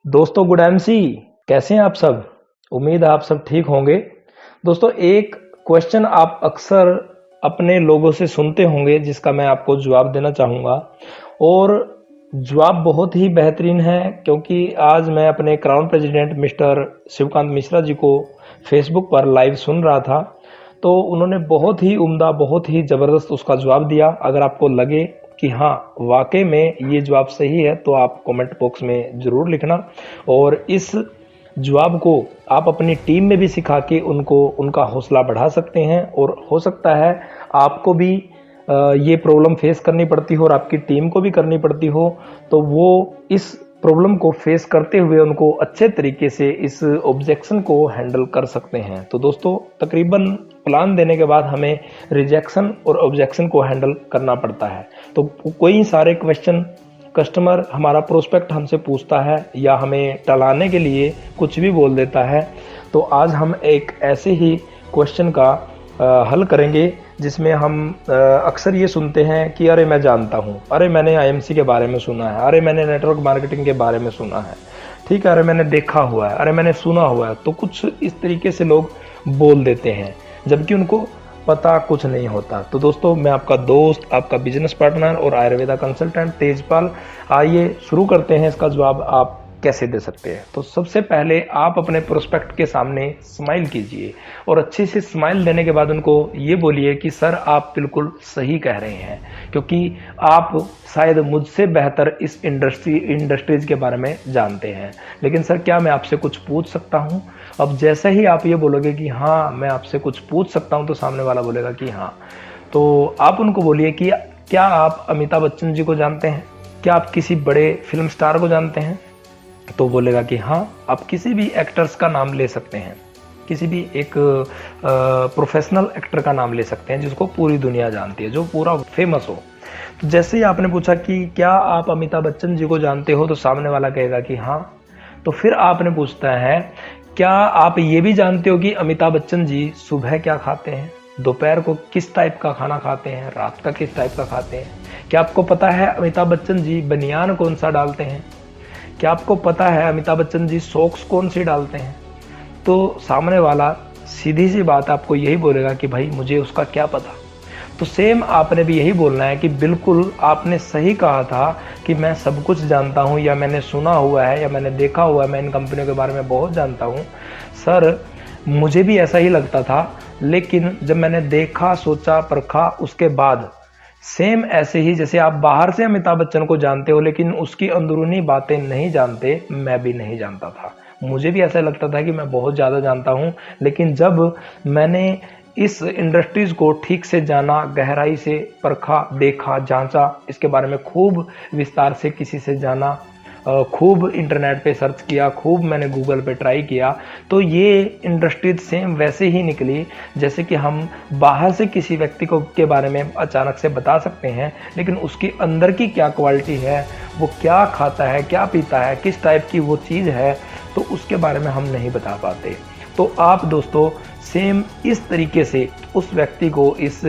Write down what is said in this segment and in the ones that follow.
दोस्तों good MC, कैसे हैं आप सब। उम्मीद है आप सब ठीक होंगे। दोस्तों एक क्वेश्चन आप अक्सर अपने लोगों से सुनते होंगे जिसका मैं आपको जवाब देना चाहूँगा, और जवाब बहुत ही बेहतरीन है क्योंकि आज मैं अपने crown president mister Shivkant Mishra ji को फेसबुक पर लाइव सुन रहा था, तो उन्होंने बहुत ही उम्दा, बहुत ही ज़बरदस्त उसका जवाब दिया। अगर आपको लगे कि हाँ वाकई में ये जवाब सही है तो आप कमेंट बॉक्स में ज़रूर लिखना, और इस जवाब को आप अपनी टीम में भी सिखा के उनका हौसला बढ़ा सकते हैं। और हो सकता है आपको भी ये प्रॉब्लम फेस करनी पड़ती हो और आपकी टीम को भी करनी पड़ती हो, तो वो इस प्रॉब्लम को फेस करते हुए उनको अच्छे तरीके से इस ऑब्जेक्शन को हैंडल कर सकते हैं। तो दोस्तों तकरीबन प्लान देने के बाद हमें रिजेक्शन और ऑब्जेक्शन को हैंडल करना पड़ता है। तो कोई सारे क्वेश्चन कस्टमर, हमारा प्रोस्पेक्ट हमसे पूछता है या हमें टलाने के लिए कुछ भी बोल देता है, तो आज हम एक ऐसे ही क्वेश्चन का हल करेंगे जिसमें हम अक्सर ये सुनते हैं कि अरे मैं जानता हूँ, अरे मैंने आईएमसी के बारे में सुना है, अरे मैंने नेटवर्क मार्केटिंग के बारे में सुना है, ठीक है, अरे मैंने देखा हुआ है, अरे मैंने सुना हुआ है। तो कुछ इस तरीके से लोग बोल देते हैं जबकि उनको पता कुछ नहीं होता। तो दोस्तों मैं आपका दोस्त, आपका बिजनेस पार्टनर और आयुर्वेदा कंसल्टेंट तेजपाल, आइए शुरू करते हैं इसका जवाब आप कैसे दे सकते हैं। तो सबसे पहले आप अपने प्रोस्पेक्ट के सामने स्माइल कीजिए और अच्छे से स्माइल देने के बाद उनको ये बोलिए कि सर आप बिल्कुल सही कह रहे हैं, क्योंकि आप शायद मुझसे बेहतर इस इंडस्ट्रीज के बारे में जानते हैं, लेकिन सर क्या मैं आपसे कुछ पूछ सकता हूँ। अब जैसे ही आप ये बोलोगे कि हाँ मैं आपसे कुछ पूछ सकता हूँ, तो सामने वाला बोलेगा कि हाँ। तो आप उनको बोलिए कि क्या आप अमिताभ बच्चन जी को जानते हैं, क्या आप किसी बड़े फिल्म स्टार को जानते हैं। तो बोलेगा कि हाँ। आप किसी भी एक्टर्स का नाम ले सकते हैं, किसी भी एक प्रोफेशनल एक्टर का नाम ले सकते हैं जिसको पूरी दुनिया जानती है, जो पूरा फेमस हो। तो जैसे ही आपने पूछा कि क्या आप अमिताभ बच्चन जी को जानते हो, तो सामने वाला कहेगा कि हाँ। तो फिर आपने पूछता है क्या आप ये भी जानते हो कि अमिताभ बच्चन जी सुबह क्या खाते हैं, दोपहर को किस टाइप का खाना खाते हैं, रात का किस टाइप का खाते हैं। क्या आपको पता है अमिताभ बच्चन जी बनियान कौन सा डालते हैं, क्या आपको पता है अमिताभ बच्चन जी सॉक्स कौन सी डालते हैं। तो सामने वाला सीधी सी बात आपको यही बोलेगा कि भाई मुझे उसका क्या पता। तो सेम आपने भी यही बोलना है कि बिल्कुल आपने सही कहा था कि मैं सब कुछ जानता हूँ, या मैंने सुना हुआ है, या मैंने देखा हुआ है, मैं इन कंपनियों के बारे में बहुत जानता हूँ। सर मुझे भी ऐसा ही लगता था, लेकिन जब मैंने देखा, सोचा, परखा, उसके बाद सेम ऐसे ही जैसे आप बाहर से अमिताभ बच्चन को जानते हो लेकिन उसकी अंदरूनी बातें नहीं जानते, मैं भी नहीं जानता था। मुझे भी ऐसा लगता था कि मैं बहुत ज़्यादा जानता हूँ, लेकिन जब मैंने इस इंडस्ट्रीज को ठीक से जाना, गहराई से परखा, देखा, जांचा, इसके बारे में खूब विस्तार से किसी से जाना, खूब इंटरनेट पे सर्च किया, खूब मैंने गूगल पे ट्राई किया, तो ये इंडस्ट्रीज सेम वैसे ही निकली जैसे कि हम बाहर से किसी व्यक्ति को के बारे में अचानक से बता सकते हैं, लेकिन उसकी अंदर की क्या क्वालिटी है, वो क्या खाता है, क्या पीता है, किस टाइप की वो चीज़ है, तो उसके बारे में हम नहीं बता पाते। तो आप दोस्तों सेम इस तरीके से उस व्यक्ति को इस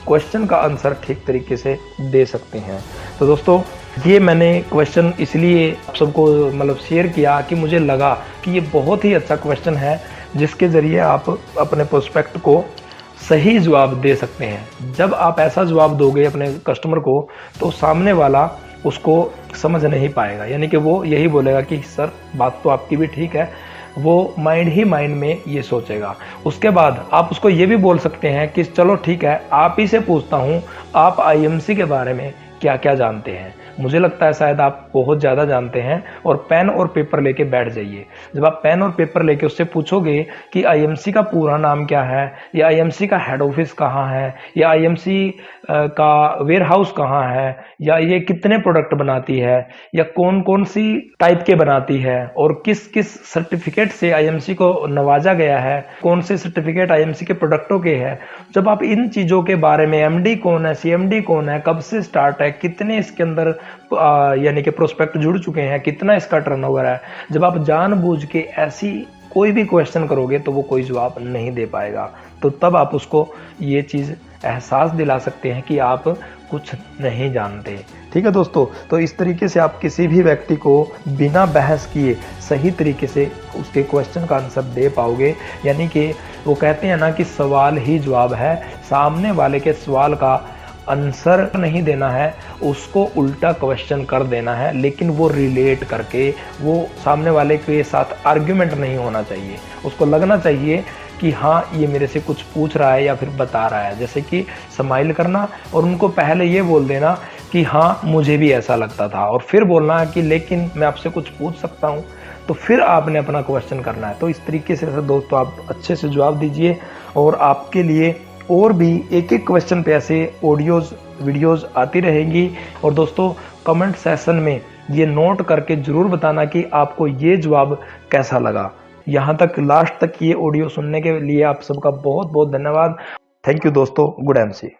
क्वेश्चन का आंसर ठीक तरीके से दे सकते हैं। तो दोस्तों ये मैंने क्वेश्चन इसलिए आप सबको शेयर किया कि मुझे लगा कि ये बहुत ही अच्छा क्वेश्चन है जिसके ज़रिए आप अपने प्रोस्पेक्ट को सही जवाब दे सकते हैं। जब आप ऐसा जवाब दोगे अपने कस्टमर को, तो सामने वाला उसको समझ नहीं पाएगा, यानी कि वो यही बोलेगा कि सर बात तो आपकी भी ठीक है, वो माइंड ही माइंड में ये सोचेगा। उसके बाद आप उसको ये भी बोल सकते हैं कि चलो ठीक है, आप ही से पूछता हूँ, आप आईएमसी के बारे में क्या क्या जानते हैं। मुझे लगता है शायद आप बहुत ज़्यादा जानते हैं, और पेन और पेपर लेके बैठ जाइए। जब आप पेन और पेपर लेके उससे पूछोगे कि आईएमसी का पूरा नाम क्या है, या आईएमसी का हेड ऑफिस कहाँ है, या आईएमसी का वेयर हाउस कहाँ है, या ये कितने प्रोडक्ट बनाती है, या कौन कौन सी टाइप के बनाती है, और किस किस सर्टिफिकेट से आईएमसी को नवाजा गया है, कौन से सर्टिफिकेट आईएमसी के प्रोडक्टों के हैं। जब आप इन चीज़ों के बारे में, एमडी कौन है, सीएमडी कौन है, कब से स्टार्ट है, कितने इसके अंदर यानी कि प्रोस्पेक्ट जुड़ चुके हैं, कितना इसका टर्नओवर है, जब आप जानबूझ के ऐसी कोई भी क्वेश्चन करोगे तो वो कोई जवाब नहीं दे पाएगा। तो तब आप उसको ये चीज़ एहसास दिला सकते हैं कि आप कुछ नहीं जानते। ठीक है दोस्तों, तो इस तरीके से आप किसी भी व्यक्ति को बिना बहस किए सही तरीके से उसके क्वेश्चन का आंसर दे पाओगे। यानी कि वो कहते हैं ना कि सवाल ही जवाब है, सामने वाले के सवाल का आंसर नहीं देना है, उसको उल्टा क्वेश्चन कर देना है, लेकिन वो रिलेट करके, वो सामने वाले के साथ आर्ग्यूमेंट नहीं होना चाहिए। उसको लगना चाहिए कि हाँ ये मेरे से कुछ पूछ रहा है या फिर बता रहा है। जैसे कि स्माइल करना और उनको पहले ये बोल देना कि हाँ मुझे भी ऐसा लगता था, और फिर बोलना कि लेकिन मैं आपसे कुछ पूछ सकता हूँ, तो फिर आपने अपना क्वेश्चन करना है। तो इस तरीके से दोस्तों आप अच्छे से जवाब दीजिए, और आपके लिए और भी एक एक क्वेश्चन पे ऐसे ऑडियोज़ वीडियोज़ आती रहेंगी। और दोस्तों कमेंट सेशन में ये नोट करके ज़रूर बताना कि आपको ये जवाब कैसा लगा। यहाँ तक लास्ट तक ये ऑडियो सुनने के लिए आप सबका बहुत बहुत धन्यवाद। थैंक यू दोस्तों, गुड एमसी।